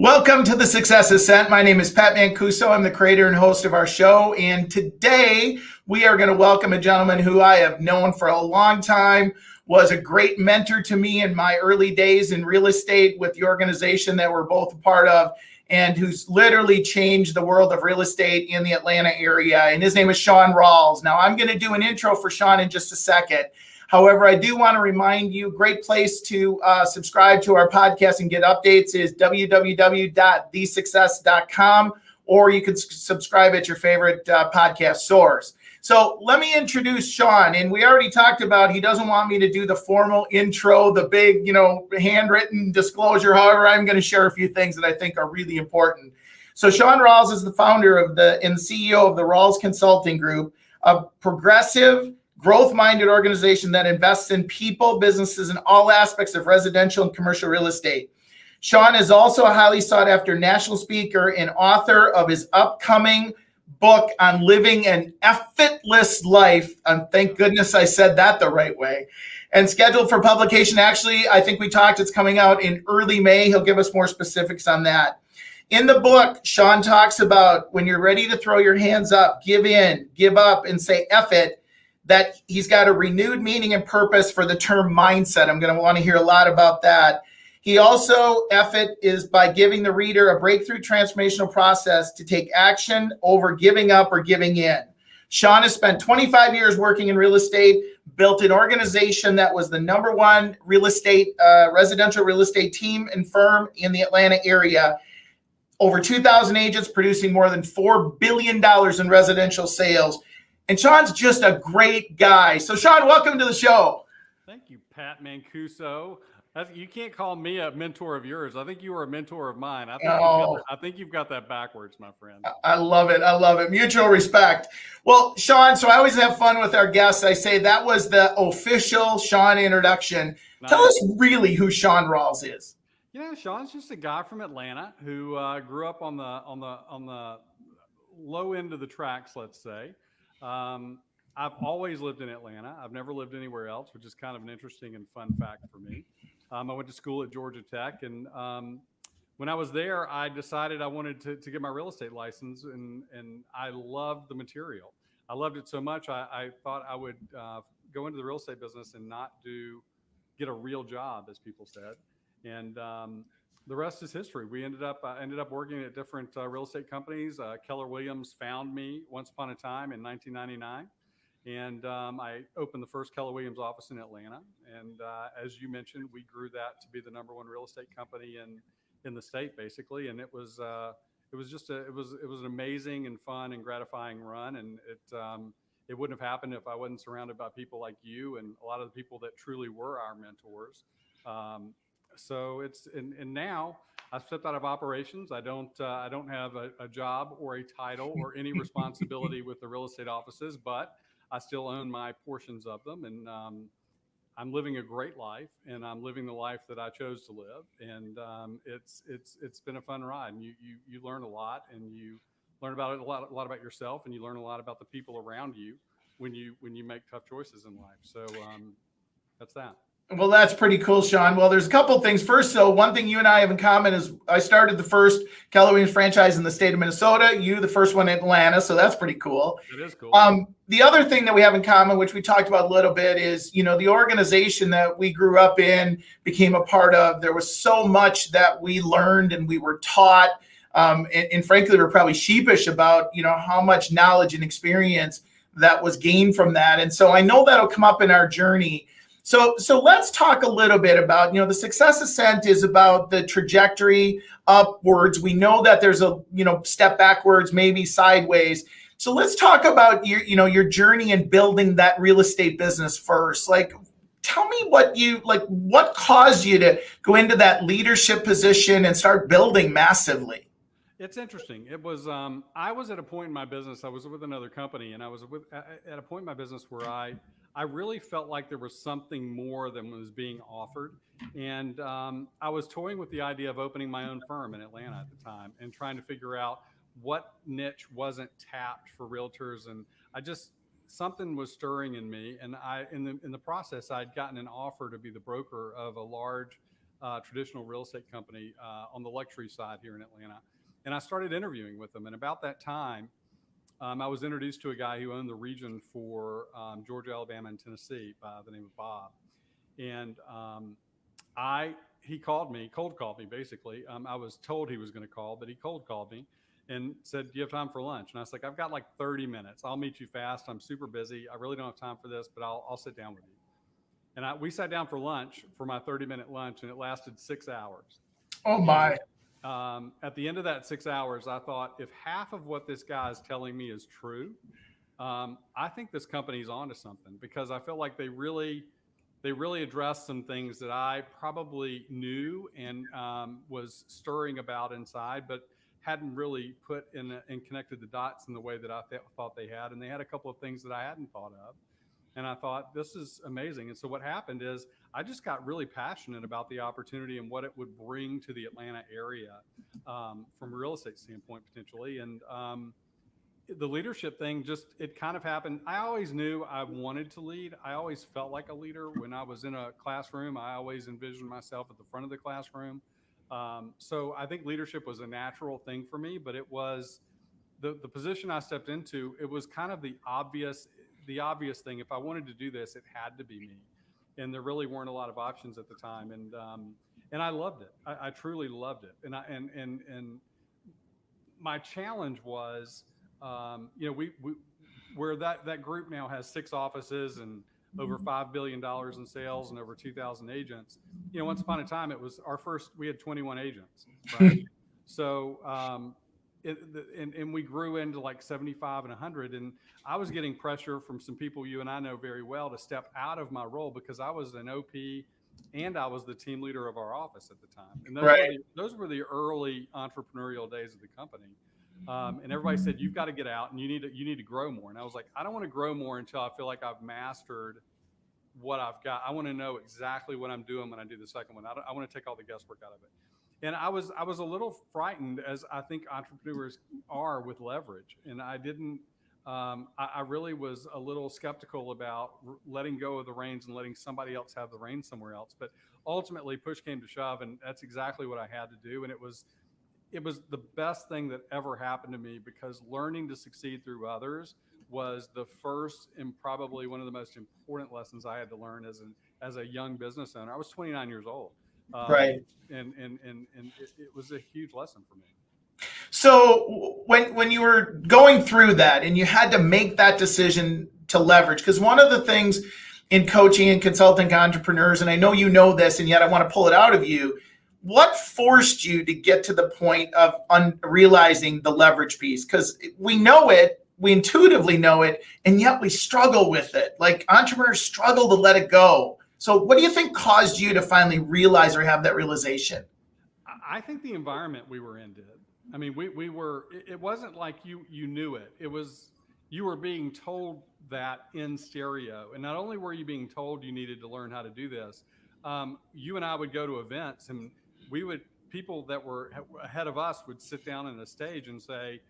Welcome to the Success Ascent. My name is Pat Mancuso. I'm the creator and host of our show. And today we are going to welcome a gentleman who I have known for a long time, was a great mentor to me in my early days in real estate with the organization that we're both a part of, and who's literally changed the world of real estate in the Atlanta area. And his name is Shaun Rawls. Now I'm going to do an intro for Shaun in just a second. However, I do want to remind you, great place to subscribe to our podcast and get updates is www.thesuccess.com, or you can subscribe at your favorite podcast source. So let me introduce Shaun. And we already talked about he doesn't want me to do the formal intro, the big, handwritten disclosure. However, I'm going to share a few things that I think are really important. So Shaun Rawls is the founder and the CEO of the Rawls Consulting Group, a progressive, growth-minded organization that invests in people, businesses, and all aspects of residential and commercial real estate. Shaun is also a highly sought-after national speaker and author of his upcoming book on living an effortless life. And thank goodness I said that the right way. And scheduled for publication. Actually, I think we talked, it's coming out in early May. He'll give us more specifics on that. In the book, Shaun talks about when you're ready to throw your hands up, give in, give up, and say F it, that he's got a renewed meaning and purpose for the term mindset. I'm going to want to hear a lot about that. He also, it is by giving the reader a breakthrough transformational process to take action over giving up or giving in. Shaun has spent 25 years working in real estate, built an organization that was the #1 residential real estate team and firm in the Atlanta area. Over 2,000 agents producing more than $4 billion in residential sales. And Shaun's just a great guy. So Shaun, welcome to the show. Thank you, Pat Mancuso. You can't call me a mentor of yours. I think you were a mentor of mine. I think you've got that backwards, my friend. I love it. I love it. Mutual respect. Well, Shaun, so I always have fun with our guests. I say that was the official Shaun introduction. Nice. Tell us really who Shaun Rawls is. Shaun's just a guy from Atlanta who grew up on the low end of the tracks, let's say. I've always lived in Atlanta. I've never lived anywhere else, which is kind of an interesting and fun fact for me. I went to school at Georgia Tech, and when I was there, I decided I wanted to get my real estate license, and I loved the material. I loved it so much, I thought I would go into the real estate business and not get a real job, as people said. And the rest is history. I ended up working at different real estate companies. Keller found me once upon a time in 1999. And I opened the first Keller Williams office in Atlanta. And as you mentioned, we grew that to be the #1 real estate company in the state, basically. And it was an amazing and fun and gratifying run. And it wouldn't have happened if I wasn't surrounded by people like you and a lot of the people that truly were our mentors. So and now I've stepped out of operations. I don't have a job or a title or any responsibility with the real estate offices, but I still own my portions of them, and I'm living a great life, and I'm living the life that I chose to live, and it's been a fun ride. And you learn a lot, and you learn about it a lot about yourself, and you learn a lot about the people around you when you make tough choices in life. So that's that. Well, that's pretty cool, Shaun. Well, there's a couple things. First, though, one thing you and I have in common is I started the first Keller Williams franchise in the state of Minnesota. You, the first one in Atlanta. So that's pretty cool. It is cool. The other thing that we have in common, which we talked about a little bit, is, the organization that we grew up in, became a part of. There was so much that we learned and we were taught. And frankly, we're probably sheepish about, how much knowledge and experience that was gained from that. And so I know that'll come up in our journey. So let's talk a little bit about, the Success Ascent is about the trajectory upwards. We know that there's a, step backwards, maybe sideways. So let's talk about your journey in building that real estate business first. Like, tell me what caused you to go into that leadership position and start building massively? It's interesting. It was, I was at a point in my business, I was with another company, and I was at a point in my business where I really felt like there was something more than was being offered. And I was toying with the idea of opening my own firm in Atlanta at the time and trying to figure out what niche wasn't tapped for realtors. And something was stirring in me. And in the process, I'd gotten an offer to be the broker of a large traditional real estate company on the luxury side here in Atlanta. And I started interviewing with them. And about that time, I was introduced to a guy who owned the region for Georgia, Alabama, and Tennessee by the name of Bob. And he called me, cold called me, basically. I was told he was going to call, but he cold called me and said, "Do you have time for lunch?" And I was like, "I've got like 30 minutes. I'll meet you fast. I'm super busy. I really don't have time for this, but I'll sit down with you." And we sat down for lunch for my 30-minute lunch, and it lasted 6 hours. Oh my. And, at the end of that 6 hours, I thought, if half of what this guy is telling me is true, I think this company's onto something, because I feel like they really addressed some things that I probably knew and was stirring about inside, but hadn't really put in and connected the dots in the way that I thought they had. And they had a couple of things that I hadn't thought of. And I thought, this is amazing. And so what happened is I just got really passionate about the opportunity and what it would bring to the Atlanta area from a real estate standpoint, potentially. And the leadership thing, it kind of happened. I always knew I wanted to lead. I always felt like a leader. When I was in a classroom, I always envisioned myself at the front of the classroom. So I think leadership was a natural thing for me, but it was the position I stepped into. It was kind of the obvious thing. If I wanted to do this, it had to be me. And there really weren't a lot of options at the time. And I loved it. I truly loved it. And my challenge was, where that group now has 6 offices and over $5 billion in sales and over 2,000 agents. Once upon a time, it was we had 21 agents, right? So, and we grew into like 75 and 100. And I was getting pressure from some people you and I know very well to step out of my role, because I was an OP and I was the team leader of our office at the time. And those were the early entrepreneurial days of the company. And everybody said, "You've got to get out and you need to grow more." And I was like, I don't want to grow more until I feel like I've mastered what I've got. I want to know exactly what I'm doing when I do the second one. I want to take all the guesswork out of it. And I was a little frightened, as I think entrepreneurs are, with leverage. And I didn't, I really was a little skeptical about letting go of the reins and letting somebody else have the reins somewhere else. But ultimately push came to shove, and that's exactly what I had to do. And it was the best thing that ever happened to me, because learning to succeed through others was the first and probably one of the most important lessons I had to learn as a young business owner. I was 29 years old. Right. And it was a huge lesson for me. So when you were going through that and you had to make that decision to leverage, because one of the things in coaching and consulting entrepreneurs, and I know you know this, and yet I want to pull it out of you, what forced you to get to the point of realizing the leverage piece? Because we know it, we intuitively know it, and yet we struggle with it. Like, entrepreneurs struggle to let it go. So what do you think caused you to finally realize or have that realization? I think the environment we were in did. I mean, we were, it wasn't like you knew it. It was, you were being told that in stereo. And not only were you being told you needed to learn how to do this, you and I would go to events, and people that were ahead of us would sit down on a stage and say,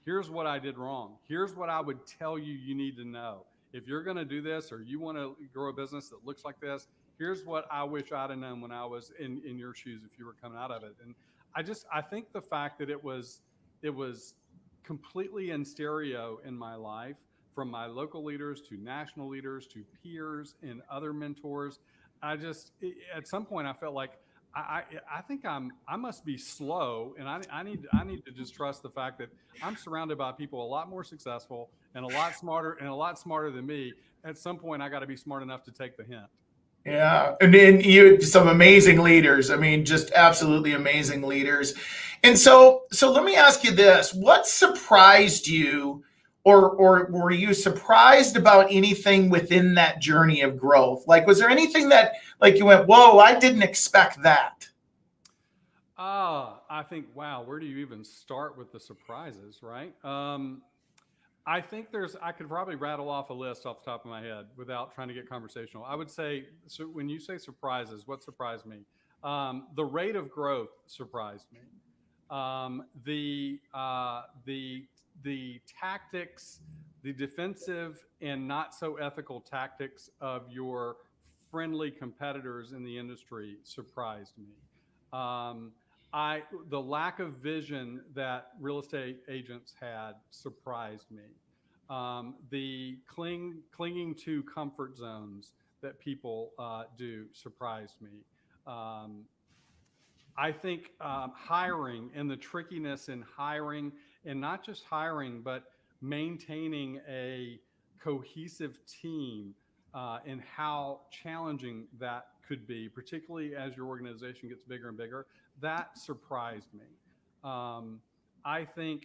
"Here's what I did wrong. Here's what I would tell you need to know. If you're going to do this, or you want to grow a business that looks like this, here's what I wish I'd have known when I was in your shoes if you were coming out of it." And I think the fact that it was completely in stereo in my life, from my local leaders to national leaders to peers and other mentors, at some point I felt like I think I must be slow, and I need to just trust the fact that I'm surrounded by people a lot more successful and a lot smarter than me. At some point, I got to be smart enough to take the hint. Yeah, and then you some amazing leaders. I mean, just absolutely amazing leaders. And so let me ask you this: what surprised you, or were you surprised about anything within that journey of growth? Like, was there anything that, like, you went, "Whoa, I didn't expect that"? I think, wow, where do you even start with the surprises, right? I think I could probably rattle off a list off the top of my head without trying to get conversational. I would say, so when you say surprises, what surprised me? The rate of growth surprised me. The tactics, the defensive and not so ethical tactics of your friendly competitors in the industry surprised me. The lack of vision that real estate agents had surprised me. The clinging to comfort zones that people do surprised me. I think hiring and the trickiness in hiring, and not just hiring, but maintaining a cohesive team, and how challenging that could be, particularly as your organization gets bigger and bigger, that surprised me. I think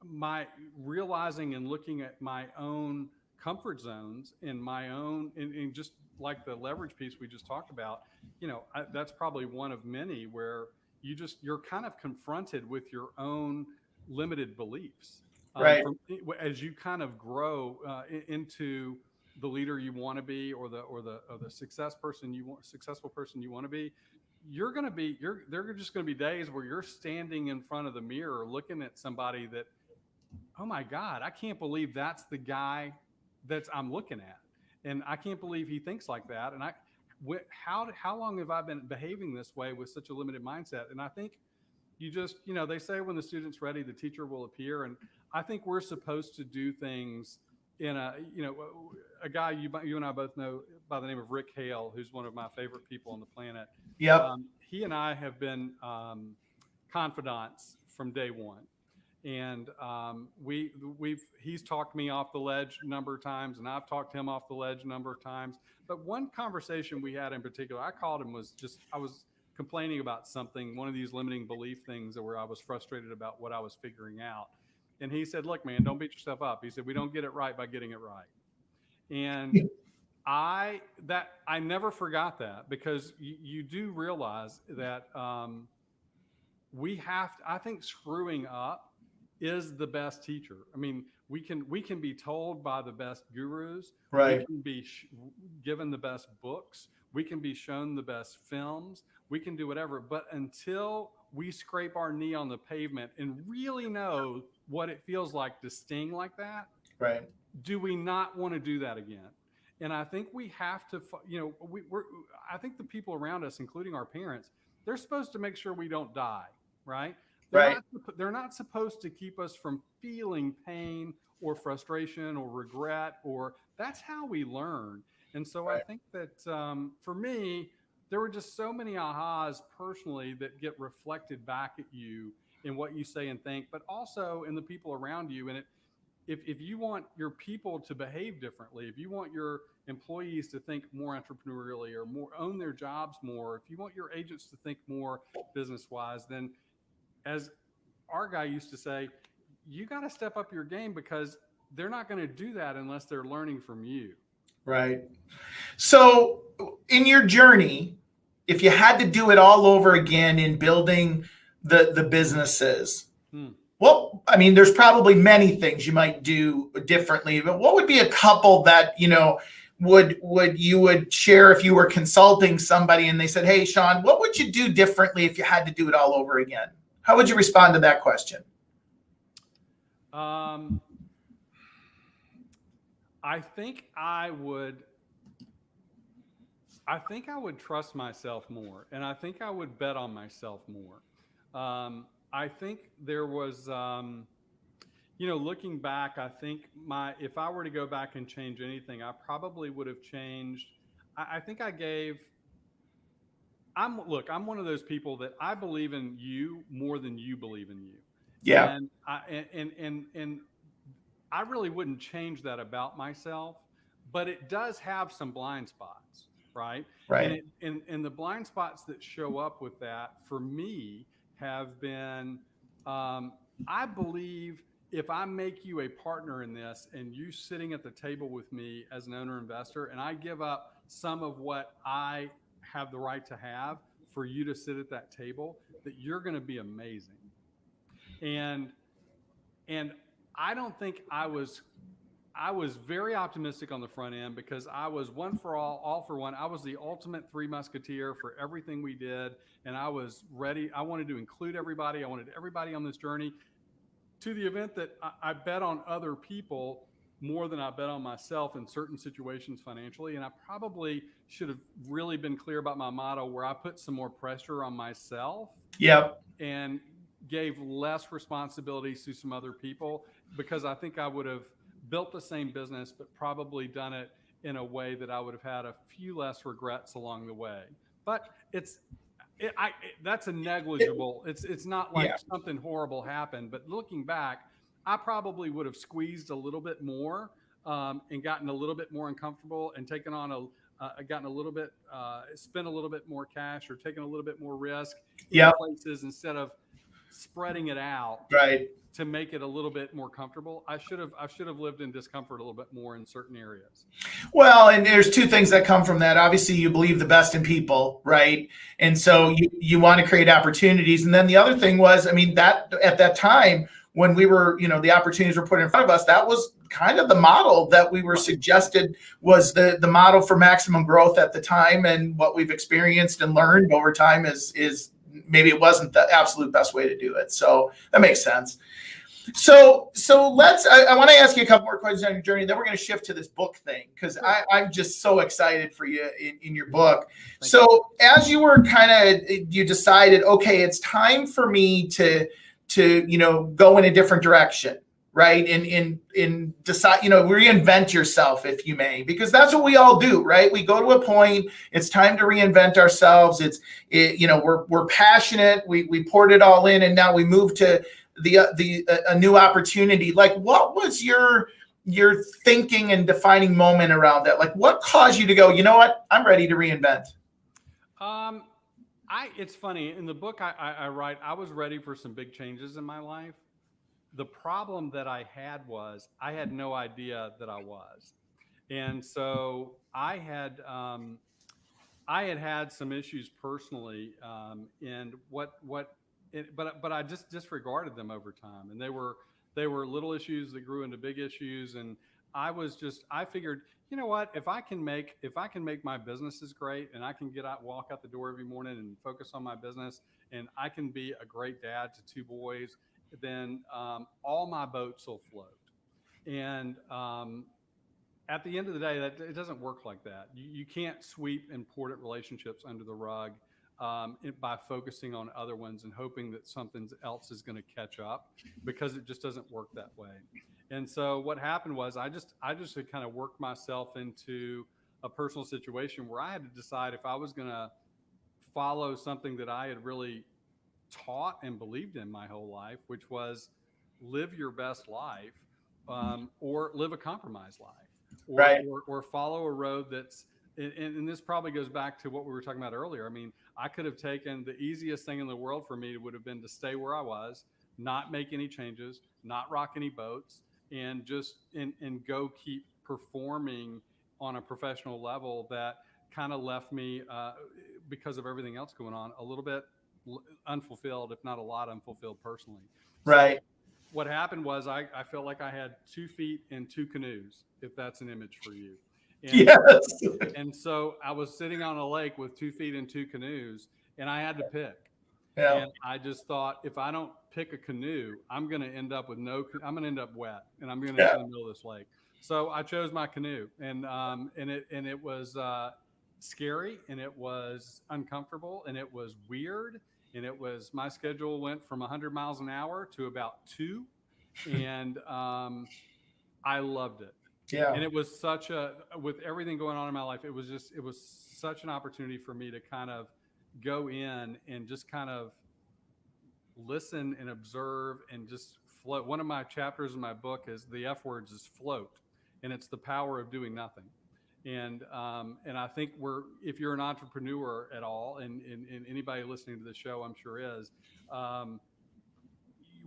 my realizing and looking at my own comfort zones in my own, and just like the leverage piece we just talked about, that's probably one of many where you're kind of confronted with your own limited beliefs, Right. as you kind of grow into the leader you want to be, or the successful person you want to be. There are just going to be days where you're standing in front of the mirror looking at somebody that, oh my God, I can't believe that's the guy I'm looking at. And I can't believe he thinks like that. And how long have I been behaving this way with such a limited mindset? And I think they say when the student's ready, the teacher will appear. And I think we're supposed to do things in a guy you and I both know by the name of Rick Hale, who's one of my favorite people on the planet. Yep. He and I have been confidants from day one. And he's talked me off the ledge a number of times, and I've talked him off the ledge a number of times. But one conversation we had in particular, I called him, I was complaining about something, one of these limiting belief things where I was frustrated about what I was figuring out. And he said, look, man, don't beat yourself up. He said, we don't get it right by getting it right. And I never forgot that, because you do realize that I think screwing up is the best teacher. I mean, we can be told by the best gurus, right? We can be given the best books, we can be shown the best films, we can do whatever, but until we scrape our knee on the pavement and really know what it feels like to sting like that, right? Do we not want to do that again? And I think we have to, I think the people around us, including our parents, they're supposed to make sure we don't die, right? They're not supposed to keep us from feeling pain or frustration or regret, or that's how we learn. And so I think that for me, there were just so many ahas personally that get reflected back at you in what you say and think, but also in the people around you. And if you want your people to behave differently, if you want your employees to think more entrepreneurially or more own their jobs more, if you want your agents to think more business wise, then, as our guy used to say, you got to step up your game, because they're not going to do that unless they're learning from you. Right. So in your journey, if you had to do it all over again in building the businesses, well, I mean, there's probably many things you might do differently, but what would be a couple that, would share if you were consulting somebody and they said, hey, Shaun, what would you do differently if you had to do it all over again? How would you respond to that question? I think I would trust myself more, and I think I would bet on myself more. I think there was, looking back, I think if I were to go back and change anything, I probably would have changed. I think I'm one of those people that I believe in you more than you believe in you. Yeah. And I really wouldn't change that about myself, but it does have some blind spots, right? Right. And the blind spots that show up with that for me have been, I believe if I make you a partner in this and you sitting at the table with me as an owner investor, and I give up some of what I have the right to have for you to sit at that table, that you're going to be amazing. And I don't think I was very optimistic on the front end, because I was one for all for one. I was the ultimate three musketeer for everything we did. And I was ready. I wanted to include everybody. I wanted everybody on this journey, to the event that I bet on other people more than I bet on myself in certain situations financially. And I probably should have really been clear about my motto, where I put some more pressure on myself Yep. and gave less responsibilities to some other people, because I think I would have built the same business, but probably done it in a way that I would have had a few less regrets along the way. But that's a negligible. It's not like Yeah. something horrible happened. But looking back, I probably would have squeezed a little bit more, and gotten a little bit more uncomfortable and taken on gotten a little bit, spent a little bit more cash or taken a little bit more risk in Yep. places instead of spreading it out Right. to make it a little bit more comfortable. I should have lived in discomfort a little bit more in certain areas. Well, and there's two things that come from that. Obviously, you believe the best in people, right? And so you want to create opportunities. And then the other thing was, I mean, that at that time when we were, the opportunities were put in front of us, that was kind of the model that we were suggested was the model for maximum growth at the time. And what we've experienced and learned over time is maybe it wasn't the absolute best way to do it. So that makes sense. So I want to ask you a couple more questions on your journey. Then we're going to shift to this book thing, because I'm just so excited for you in your book. So as you were you decided, okay, it's time for me to go in a different direction, right? And decide, reinvent yourself, if you may, because that's what we all do, right? We go to a point, it's time to reinvent ourselves. We're passionate. We poured it all in, and now we move to a new opportunity. Like, what was your thinking and defining moment around that? Like, what caused you to go, you know what, I'm ready to reinvent? It's funny, in the book I write, I was ready for some big changes in my life. The problem that I had was I had no idea that I was. And so I had had some issues personally, and but I just disregarded them over time, and they were little issues that grew into big issues. And I figured, you know what, if I can make my businesses great, and I can walk out the door every morning and focus on my business, and I can be a great dad to two boys, then all my boats will float. And at the end of the day, that it doesn't work like that. You can't sweep important relationships under the rug by focusing on other ones and hoping that something else is going to catch up, because it just doesn't work that way. And so what happened was I just had kind of worked myself into a personal situation where I had to decide if I was going to follow something that I had really taught and believed in my whole life, which was live your best life, or live a compromised life, or follow a road that's, and this probably goes back to what we were talking about earlier. I mean, I could have taken the easiest thing in the world for me would have been to stay where I was, not make any changes, not rock any boats, and just and go keep performing on a professional level that kind of left me, because of everything else going on, a little bit unfulfilled, if not a lot unfulfilled personally. Right. So what happened was I felt like I had 2 feet in 2 canoes, if that's an image for you. And, yes. And so I was sitting on a lake with 2 feet in 2 canoes, and I had to pick. Yeah. And I just thought, if I don't pick a canoe, I'm going to end up I'm going to end up wet, and I'm going to end up in the middle of this lake. So I chose my canoe, and it was scary, and it was uncomfortable, and it was weird. And my schedule went from 100 miles an hour to about 2. And I loved it. Yeah. And it was with everything going on in my life, it was such an opportunity for me to kind of go in and just kind of listen and observe and just float. One of my chapters in my book is the F words is float, and it's the power of doing nothing. And I think if you're an entrepreneur at all, and anybody listening to the show, I'm sure is,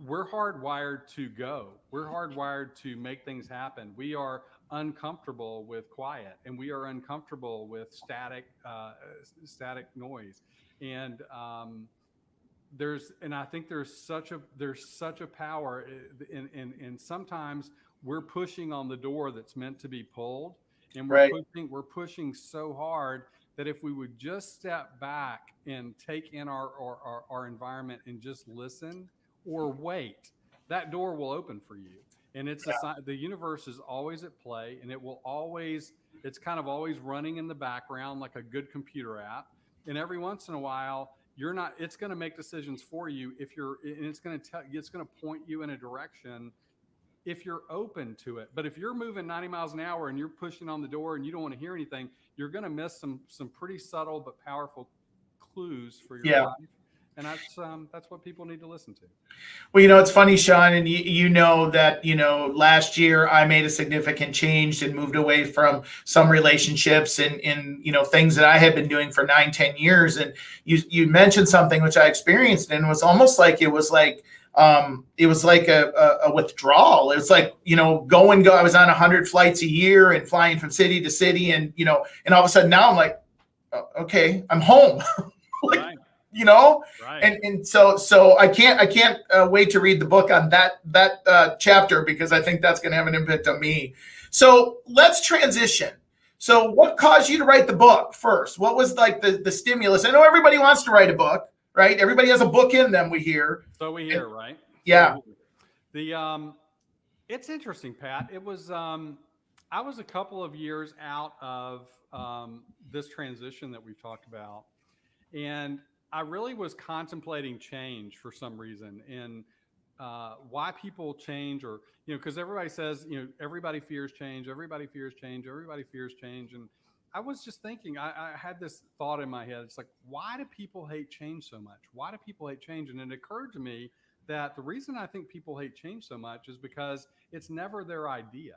we're hardwired to go. We're hardwired to make things happen. We are uncomfortable with quiet, and we are uncomfortable with static noise. And I think there's such a power and sometimes we're pushing on the door that's meant to be pulled, and we're pushing so hard that if we would just step back and take in our environment and just listen or wait, that door will open for you. and it's the universe is always at play, and it's kind of always running in the background like a good computer app. And every once in a while, it's going to make decisions for you and it's going to point you in a direction if you're open to it. But if you're moving 90 miles an hour and you're pushing on the door and you don't want to hear anything, you're going to miss some pretty subtle but powerful clues for your life. And that's what people need to listen to. Well, it's funny, Shaun, and you know that, last year I made a significant change and moved away from some relationships and things that I had been doing for 9-10 years. And you mentioned something which I experienced, and it was almost like a withdrawal. It was like, go. I was on 100 flights a year and flying from city to city. And, and all of a sudden now I'm like, okay, I'm home. Like, right. Right. And so I can't wait to read the book on that chapter, because I think that's going to have an impact on me. So let's transition. So what caused you to write the book first? What was like the stimulus? I know everybody wants to write a book, right? Everybody has a book in them, we hear. So we hear, right? Yeah. It's interesting, Pat. It was, I was a couple of years out of this transition that we've talked about. And I really was contemplating change for some reason, and why people change, or, because everybody says, everybody fears change, everybody fears change, everybody fears change. And I was just thinking, I had this thought in my head. It's like, why do people hate change so much? Why do people hate change? And it occurred to me that the reason I think people hate change so much is because it's never their idea.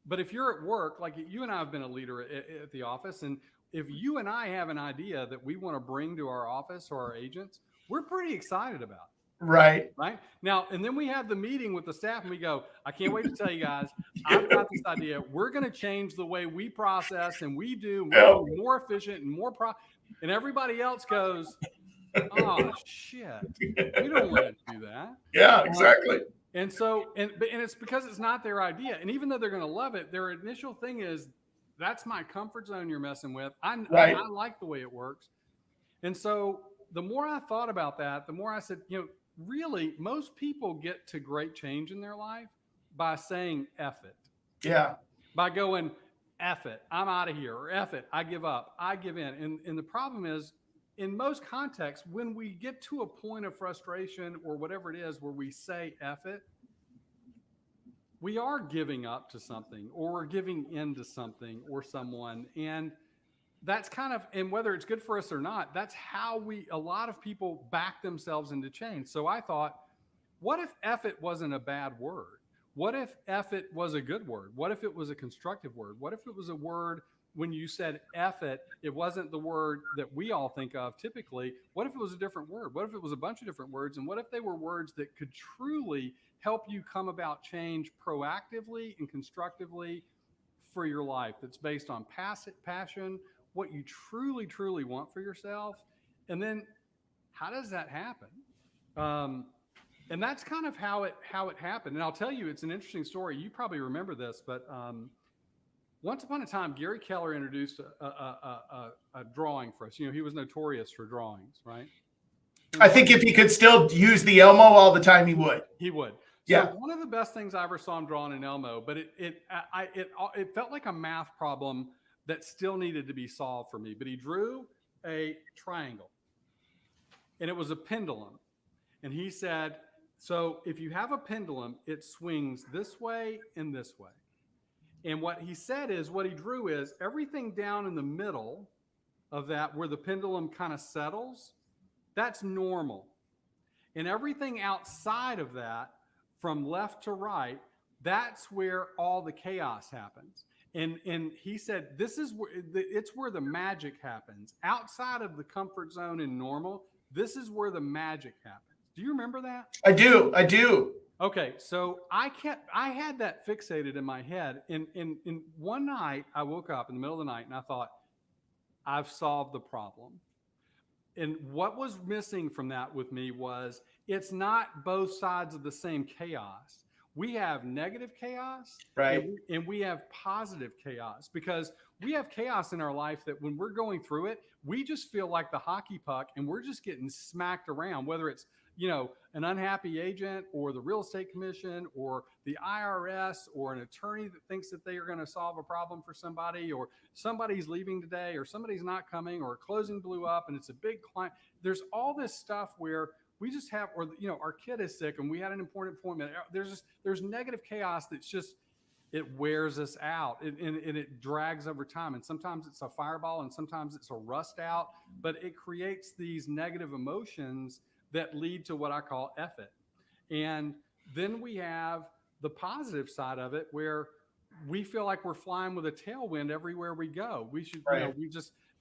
But if you're at work, like you and I have been a leader at the office, and if you and I have an idea that we want to bring to our office or our agents, we're pretty excited about it. Right. Right. Now, and then we have the meeting with the staff and we go, I can't wait to tell you guys, I've got this idea. We're going to change the way we process and we do. We're more efficient and and everybody else goes, oh, shit. We don't want to do that. Yeah, exactly. And so, and it's because it's not their idea. And even though they're going to love it, their initial thing is, that's my comfort zone you're messing with. I like the way it works. And so the more I thought about that, the more I said, really, most people get to great change in their life by saying, F it. Yeah. By going, F it, I'm out of here, or F it, I give up, I give in. And the problem is, in most contexts, when we get to a point of frustration or whatever it is where we say F it, we are giving up to something, or we're giving in to something or someone. And that's kind of, and whether it's good for us or not, that's how a lot of people back themselves into change. So I thought, what if F it wasn't a bad word? What if F it was a good word? What if it was a constructive word? What if it was a word, when you said F it, it wasn't the word that we all think of typically? What if it was a different word? What if it was a bunch of different words? And what if they were words that could truly help you come about change proactively and constructively for your life, that's based on passion, what you truly, truly want for yourself? And then how does that happen? And that's kind of how it happened. And I'll tell you, it's an interesting story. You probably remember this, but once upon a time, Gary Keller introduced a drawing for us. He was notorious for drawings, right? I think if he could still use the Elmo all the time, he would. He would. Yeah. So one of the best things I ever saw him draw in an Elmo, but it felt like a math problem that still needed to be solved for me. But he drew a triangle, and it was a pendulum. And he said, so if you have a pendulum, it swings this way and this way. And what he said is, what he drew is everything down in the middle of that, where the pendulum kind of settles, that's normal. And everything outside of that, from left to right, that's where all the chaos happens. And he said, this is where it's where the magic happens. Outside of the comfort zone and normal, this is where the magic happens. Do you remember that? I do. Okay, so I had that fixated in my head. And one night I woke up in the middle of the night and I thought, I've solved the problem. And what was missing from that with me was, it's not both sides of the same chaos. We have negative chaos, right? And we have positive chaos, because we have chaos in our life that when we're going through it, we just feel like the hockey puck and we're just getting smacked around, whether it's, an unhappy agent or the real estate commission or the IRS or an attorney that thinks that they are going to solve a problem for somebody, or somebody's leaving today, or somebody's not coming, or a closing blew up and it's a big client. There's all this stuff where we just have, or, our kid is sick and we had an important appointment. There's negative chaos that's just, it wears us out and it drags over time. And sometimes it's a fireball and sometimes it's a rust out, but it creates these negative emotions that lead to what I call F it. And then we have the positive side of it where we feel like we're flying with a tailwind everywhere we go. We should, Right.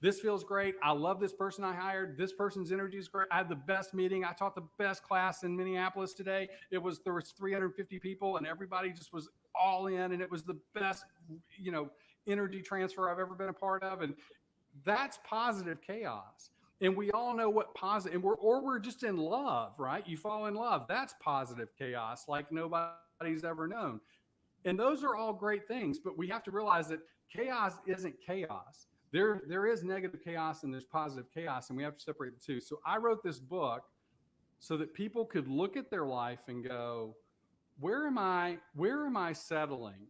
This feels great. I love this person I hired. This person's energy is great. I had the best meeting. I taught the best class in Minneapolis today. There was 350 people and everybody just was all in, and it was the best, energy transfer I've ever been a part of. And that's positive chaos. And we all know what positive, and we're just in love, right? You fall in love. That's positive chaos like nobody's ever known. And those are all great things, but we have to realize that chaos isn't chaos. There is negative chaos and there's positive chaos, and we have to separate the two. So I wrote this book so that people could look at their life and go, where am I settling?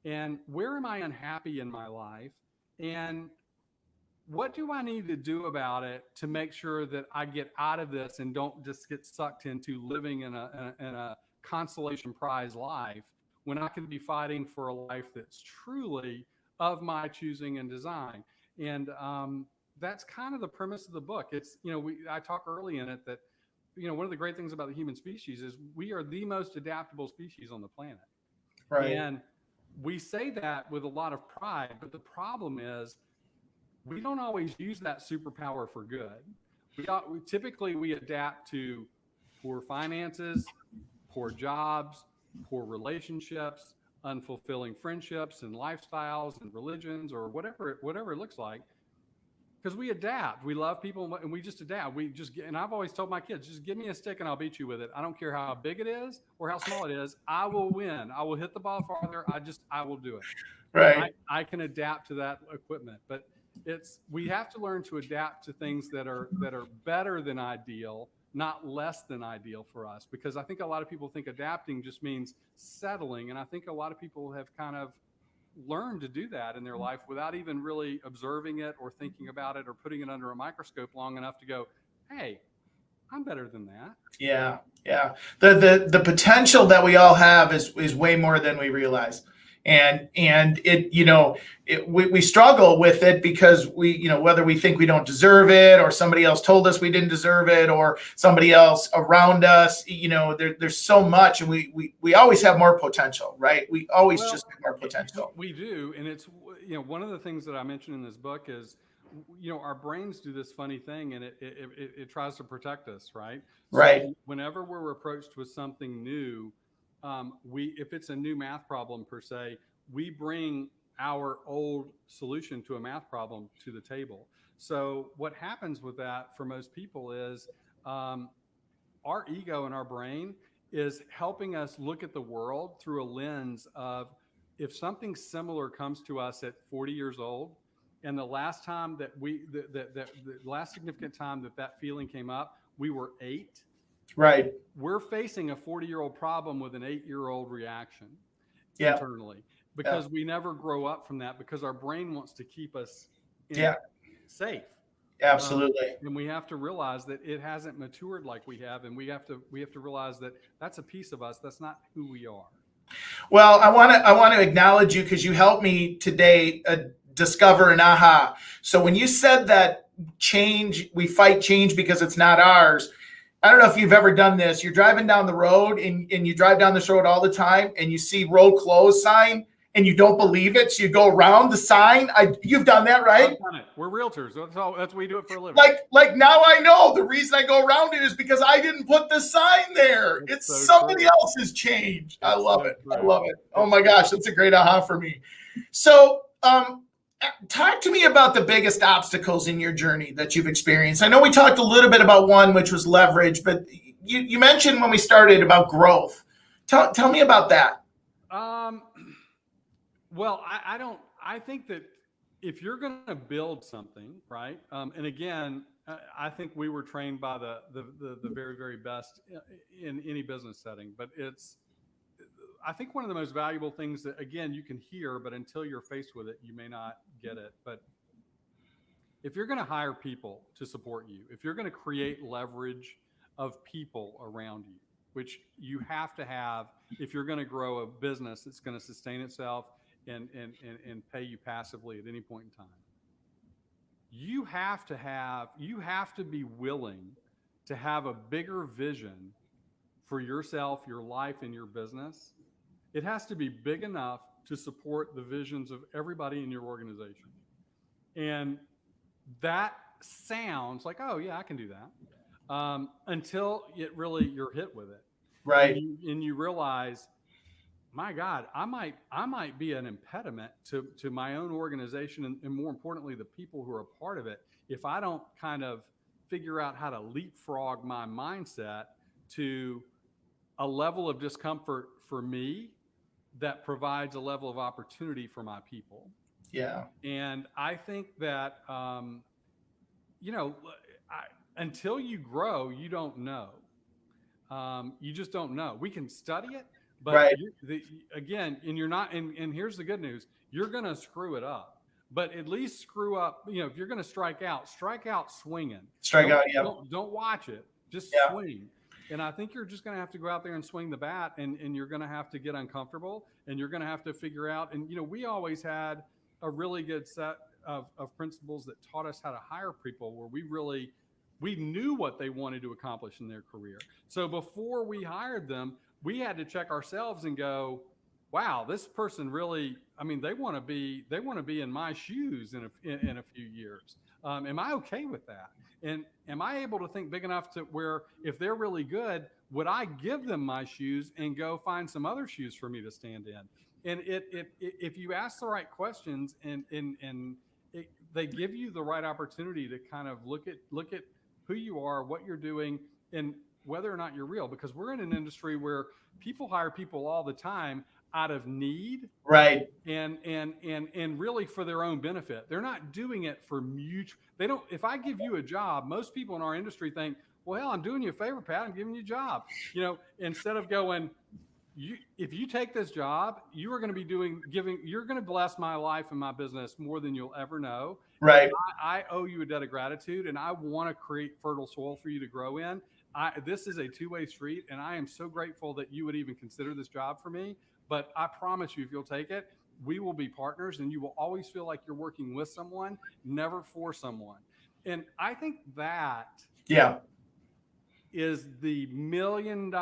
And where am I unhappy in my life? And what do I need to do about it to make sure that I get out of this and don't just get sucked into living in a consolation prize life when I can be fighting for a life that's truly of my choosing and design? And that's kind of the premise of the book. It's, I talk early in it that, one of the great things about the human species is we are the most adaptable species on the planet. Right. And we say that with a lot of pride, but the problem is we don't always use that superpower for good. We adapt to poor finances, poor jobs, poor relationships, unfulfilling friendships and lifestyles and religions, or whatever it looks like, because we adapt. We love people and we just adapt. And I've always told my kids, just give me a stick and I'll beat you with it. I don't care how big it is or how small it is. I will win. I will hit the ball farther. I will do it. Right. I can adapt to that equipment, but we have to learn to adapt to things that are better than ideal, not less than ideal for us. Because I think a lot of people think adapting just means settling. And I think a lot of people have kind of learned to do that in their life without even really observing it or thinking about it or putting it under a microscope long enough to go, hey, I'm better than that. Yeah. Yeah. The potential that we all have is way more than we realize. And it, we struggle with it because whether we think we don't deserve it or somebody else told us we didn't deserve it or somebody else around us, there's so much, and we always have more potential, right? We always just have more potential. We do. And it's, one of the things that I mentioned in this book is, our brains do this funny thing, and it tries to protect us, right? Right. So whenever we're approached with something new, if it's a new math problem per se, we bring our old solution to a math problem to the table. So what happens with that for most people is our ego and our brain is helping us look at the world through a lens of, if something similar comes to us at 40 years old, and the last time that the last significant time that feeling came up, we were 8. Right. We're facing a 40-year-old problem with an 8-year-old reaction internally, because we never grow up from that, because our brain wants to keep us safe. Absolutely. And we have to realize that it hasn't matured like we have, and we have to realize that that's a piece of us. That's not who we are. Well, I want to acknowledge you because you helped me today discover an aha. So when you said that we fight change because it's not ours, I don't know if you've ever done this. You're driving down the road and you drive down this road all the time and you see road closed sign and you don't believe it. So you go around the sign. You've done that, right? I've done it. We're realtors. That's what we do it for a living. Like now I know the reason I go around it is because I didn't put the sign there. That's it's so somebody true. else's change. I That's love so it. true. I love it. Oh my gosh, that's a great aha for me. So, talk to me about the biggest obstacles in your journey that you've experienced. I know we talked a little bit about one, which was leverage, but you mentioned when we started about growth. Tell me about that. Well, I think that if you're going to build something, right? And again, I think we were trained by the very, very best in any business setting, but I think one of the most valuable things that, again, you can hear, but until you're faced with it, you may not get it. But if you're going to hire people to support you, if you're going to create leverage of people around you, which you have to have if you're going to grow a business that's going to sustain itself and pay you passively at any point in time, you have to be willing to have a bigger vision for yourself, your life, and your business. It has to be big enough to support the visions of everybody in your organization. And that sounds like, oh yeah, I can do that. Until you're hit with it. Right. And you realize, my God, I might be an impediment to my own organization and more importantly, the people who are a part of it, if I don't kind of figure out how to leapfrog my mindset to a level of discomfort for me that provides a level of opportunity for my people. Yeah. And I think that, until you grow, you don't know. You just don't know. We can study it, but Right. again, and you're not, and here's the good news, you're going to screw it up, but at least screw up, if you're going to strike out swinging. Yeah. Don't watch it, just swing. And I think you're just going to have to go out there and swing the bat, and you're going to have to get uncomfortable, and you're going to have to figure out, and we always had a really good set of principles that taught us how to hire people where we knew what they wanted to accomplish in their career. So before we hired them, we had to check ourselves and go, wow, this person really, they want to be in my shoes in a few years. Am I okay with that? And am I able to think big enough to where if they're really good, would I give them my shoes and go find some other shoes for me to stand in? And if you ask the right questions and they give you the right opportunity to kind of look at who you are, what you're doing, and whether or not you're real, because we're in an industry where people hire people all the time out of need, right, and really for their own benefit. They're not doing it for mutual. They don't. If I give you a job, most people in our industry think, well, hell, I'm doing you a favor, Pat. I'm giving you a job. Instead of going, if you take this job, you are going to be you're going to bless my life and my business more than you'll ever know. Right. I owe you a debt of gratitude, and I want to create fertile soil for you to grow in. This is a two-way street, and I am so grateful that you would even consider this job for me. But I promise you, if you'll take it, we will be partners, and you will always feel like you're working with someone, never for someone. And I think that is the $1 million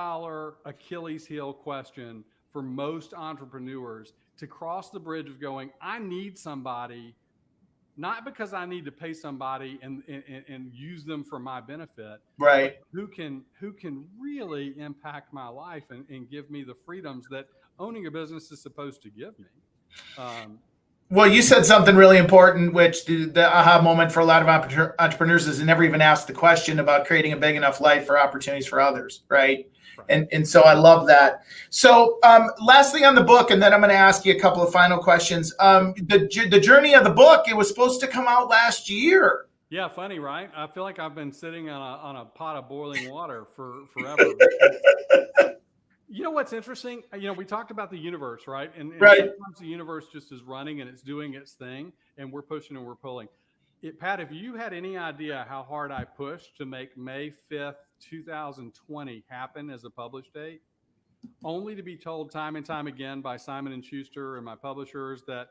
Achilles heel question for most entrepreneurs, to cross the bridge of going, I need somebody, not because I need to pay somebody and use them for my benefit, right, who can really impact my life and give me the freedoms that owning a business is supposed to give me. Well, you said something really important, which the aha moment for a lot of entrepreneurs is they never even ask the question about creating a big enough life for opportunities for others, right? And so I love that. So last thing on the book, and then I'm going to ask you a couple of final questions. The journey of the book, it was supposed to come out last year. Yeah, funny, right? I feel like I've been sitting on a pot of boiling water forever. You know what's interesting? We talked about the universe, right? And sometimes the universe just is running and it's doing its thing, and we're pushing and we're pulling. Pat, if you had any idea how hard I pushed to make May 5th, 2020 happen as a publish date, only to be told time and time again by Simon & Schuster and my publishers that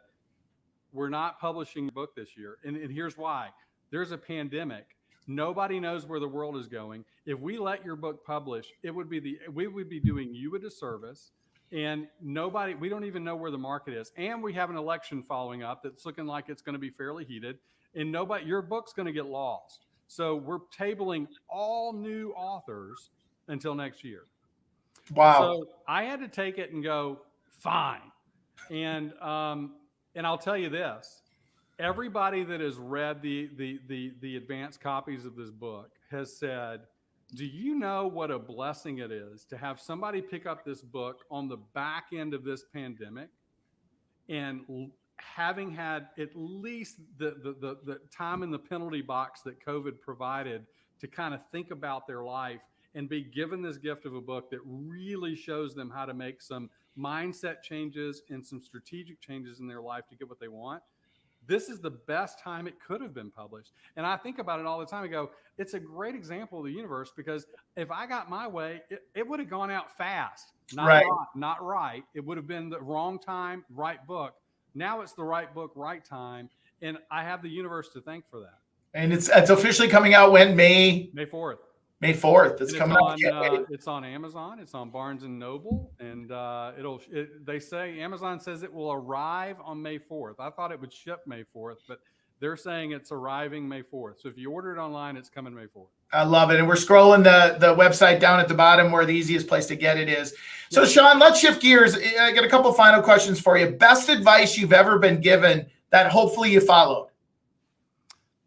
we're not publishing the book this year. And here's why. There's a pandemic. Nobody knows where the world is going. If we let your book publish, we would be doing you a disservice, and we don't even know where the market is. And we have an election following up that's looking like it's going to be fairly heated, and your book's going to get lost. So we're tabling all new authors until next year. Wow. So I had to take it and go, fine. And I'll tell you this. Everybody that has read the advanced copies of this book has said, do you know what a blessing it is to have somebody pick up this book on the back end of this pandemic and having had at least the time in the penalty box that COVID provided to kind of think about their life and be given this gift of a book that really shows them how to make some mindset changes and some strategic changes in their life to get what they want. This is the best time it could have been published. And I think about it all the time. I go, it's a great example of the universe, because if I got my way, it would have gone out fast. Not right. It would have been the wrong time, right book. Now it's the right book, right time. And I have the universe to thank for that. And it's officially coming out when? May 4th. May 4th. It's coming out. It's on Amazon. It's on Barnes and Noble, and they say Amazon says it will arrive on May 4th. I thought it would ship May 4th, but they're saying it's arriving May 4th. So if you order it online, it's coming May 4th. I love it. And we're scrolling the website down at the bottom where the easiest place to get it is. So Shaun, let's shift gears. I got a couple final questions for you. Best advice you've ever been given that hopefully you followed?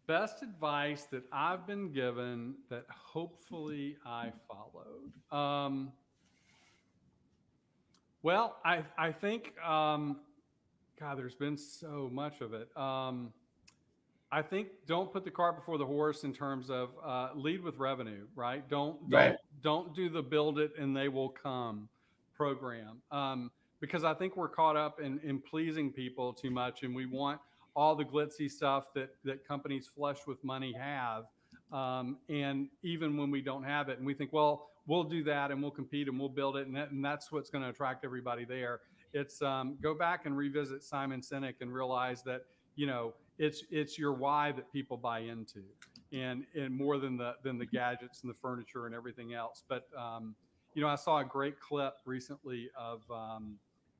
Best advice that I've been given that hopefully I followed. Well, I think, God, there's been so much of it. I think don't put the cart before the horse in terms of lead with revenue, right? Don't do the build it and they will come program. Because I think we're caught up in pleasing people too much, and we want all the glitzy stuff that companies flush with money have. And even when we don't have it and we think, well, we'll do that and we'll compete and we'll build it. And that's what's going to attract everybody there. It's go back and revisit Simon Sinek and realize that, it's your why that people buy into, and more than the gadgets and the furniture and everything else. But, I saw a great clip recently of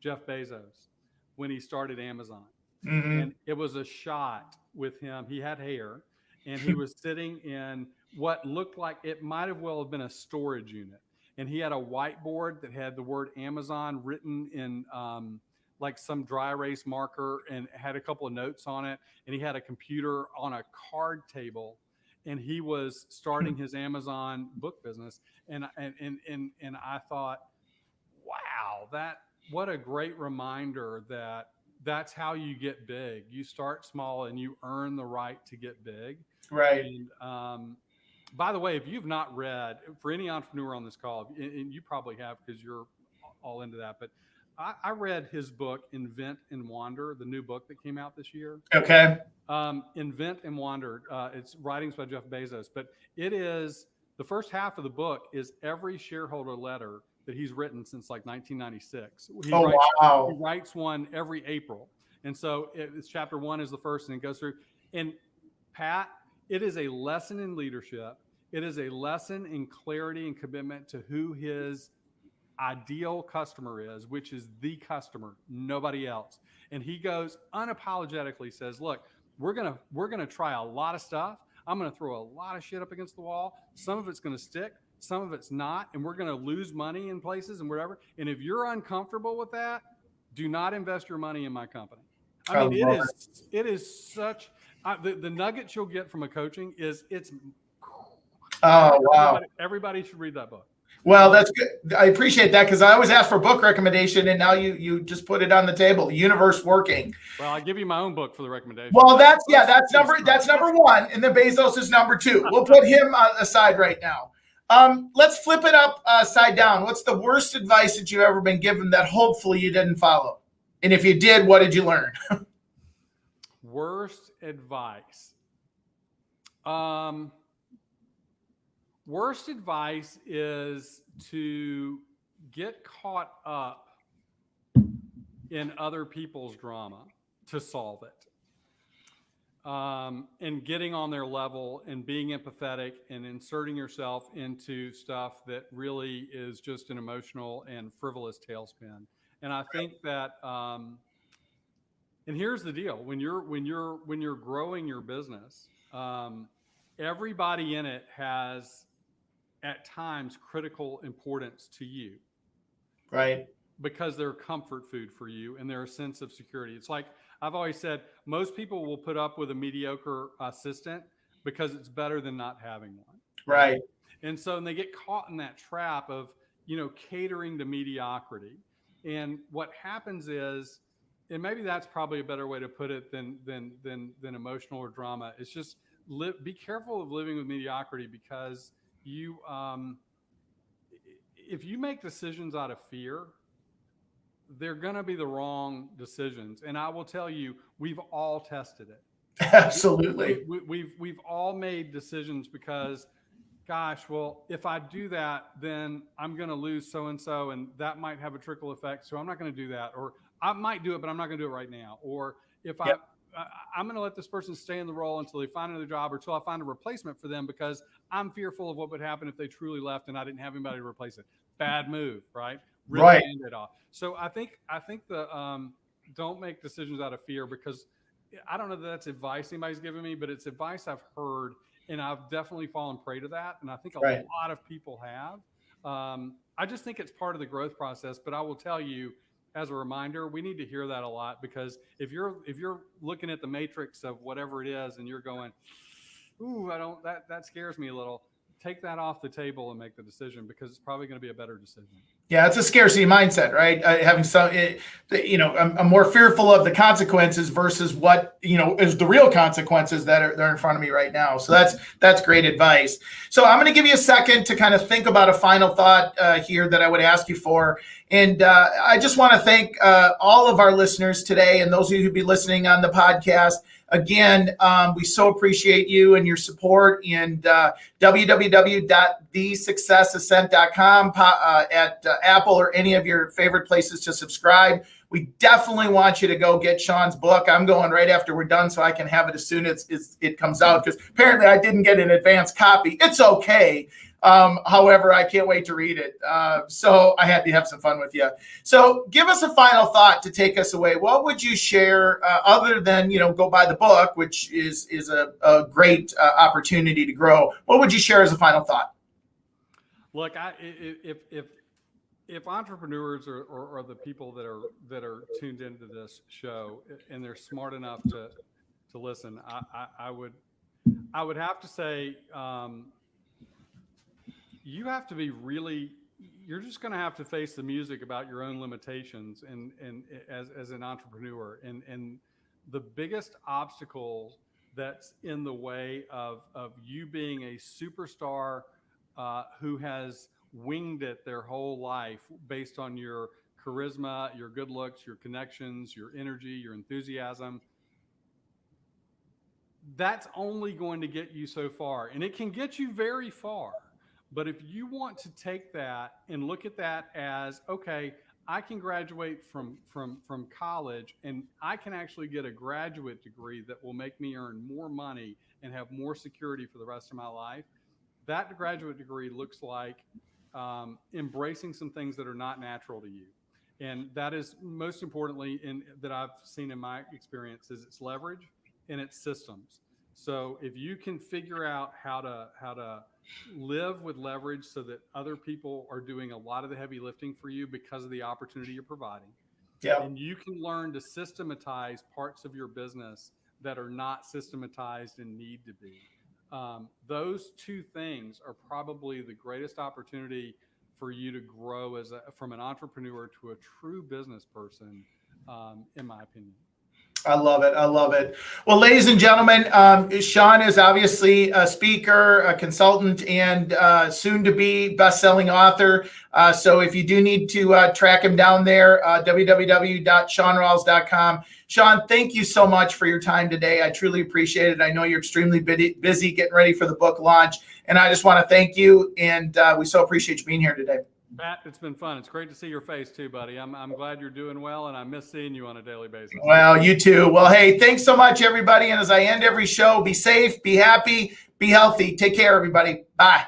Jeff Bezos when he started Amazon. Mm-hmm. And it was a shot with him. He had hair, and he was sitting in what looked like it might have well have been a storage unit. And he had a whiteboard that had the word Amazon written in like some dry erase marker, and had a couple of notes on it. And he had a computer on a card table, and he was starting his Amazon book business. And I thought, wow, what a great reminder that that's how you get big. You start small and you earn the right to get big. Right. And by the way, if you've not read, for any entrepreneur on this call, and you probably have because you're all into that, but I read his book, Invent and Wander, the new book that came out this year. Okay. Invent and Wander. It's writings by Jeff Bezos, but it is, the first half of the book is every shareholder letter that he's written since like 1996. He writes one every April. And so it's chapter 1 is the first, and it goes through. And Pat, it is a lesson in leadership. It is a lesson in clarity and commitment to who his ideal customer is, which is the customer, nobody else. And he goes unapologetically says, look, we're gonna try a lot of stuff. I'm gonna throw a lot of shit up against the wall. Some of it's gonna stick, some of it's not, and we're going to lose money in places and whatever. And if you're uncomfortable with that, do not invest your money in my company. I mean, it is such the nuggets you'll get from a coaching is wow. Everybody should read that book. Well, that's good. I appreciate that, because I always ask for book recommendation, and now you just put it on the table. Universe Working. Well, I'll give you my own book for the recommendation. Well, that's number 1, and then Bezos is number 2. We'll put him aside right now. Let's flip it upside down. What's the worst advice that you've ever been given that hopefully you didn't follow? And if you did, what did you learn? Worst advice. Worst advice is to get caught up in other people's drama to solve it. And getting on their level and being empathetic and inserting yourself into stuff that really is just an emotional and frivolous tailspin. And I think that, and here's the deal: when you're growing your business, everybody in it has, at times, critical importance to you, right? Because they're comfort food for you and they're a sense of security. It's like I've always said, most people will put up with a mediocre assistant because it's better than not having one. Right. And so they get caught in that trap of, catering to mediocrity. And what happens is and maybe that's probably a better way to put it than emotional or drama. It's just be careful of living with mediocrity, because you, if you make decisions out of fear, they're going to be the wrong decisions. And I will tell you, we've all tested it. Absolutely. We've all made decisions because, gosh, well, if I do that, then I'm going to lose so-and-so, and that might have a trickle effect. So I'm not going to do that. Or I might do it, but I'm not going to do it right now. Or if I'm going to let this person stay in the role until they find another job, or until I find a replacement for them, because I'm fearful of what would happen if they truly left and I didn't have anybody to replace it. Bad move, right? Really right. Hand it off. So I think the don't make decisions out of fear, because I don't know that that's advice anybody's given me, but it's advice I've heard, and I've definitely fallen prey to that. And I think a lot of people have. I just think it's part of the growth process. But I will tell you, as a reminder, we need to hear that a lot, because if you're looking at the matrix of whatever it is and you're going, ooh, that scares me a little, take that off the table and make the decision, because it's probably going to be a better decision. Yeah, it's a scarcity mindset, right? Having I'm more fearful of the consequences versus what, is the real consequences that are in front of me right now. So that's great advice. So I'm going to give you a second to kind of think about a final thought here that I would ask you for. And I just want to thank all of our listeners today, and those of you who be listening on the podcast. Again, we so appreciate you and your support. And www.thesuccessascent.com at Apple or any of your favorite places to subscribe. We definitely want you to go get Shaun's book. I'm going right after we're done so I can have it as soon as it comes out, because apparently I didn't get an advance copy. It's okay. However, I can't wait to read it. So I had to have some fun with you. So give us a final thought to take us away. What would you share other than, go buy the book, which is a great opportunity to grow? What would you share as a final thought? Look, if entrepreneurs or the people that are tuned into this show, and they're smart enough to listen, I would have to say, you have to be you're just going to have to face the music about your own limitations and as an entrepreneur, and the biggest obstacle that's in the way of you being a superstar who has winged it their whole life based on your charisma, your good looks, your connections, your energy, your enthusiasm. That's only going to get you so far, and it can get you very far. But if you want to take that and look at that as, okay, I can graduate from college, and I can actually get a graduate degree that will make me earn more money and have more security for the rest of my life, that graduate degree looks like embracing some things that are not natural to you. And that is most importantly, that I've seen in my experience, is it's leverage and it's systems. So if you can figure out how to live with leverage so that other people are doing a lot of the heavy lifting for you because of the opportunity you're providing, and you can learn to systematize parts of your business that are not systematized and need to be. Those two things are probably the greatest opportunity for you to grow from an entrepreneur to a true business person, in my opinion. I love it. I love it. Well, ladies and gentlemen, Shaun is obviously a speaker, a consultant, and soon to be best-selling author. So if you do need to track him down there, www.shawnrawls.com. Shaun, thank you so much for your time today. I truly appreciate it. I know you're extremely busy getting ready for the book launch, and I just want to thank you. And we so appreciate you being here today. Matt, it's been fun. It's great to see your face too, buddy. I'm glad you're doing well, and I miss seeing you on a daily basis. Well, you too. Well, hey, thanks so much, everybody. And as I end every show, be safe, be happy, be healthy. Take care, everybody. Bye.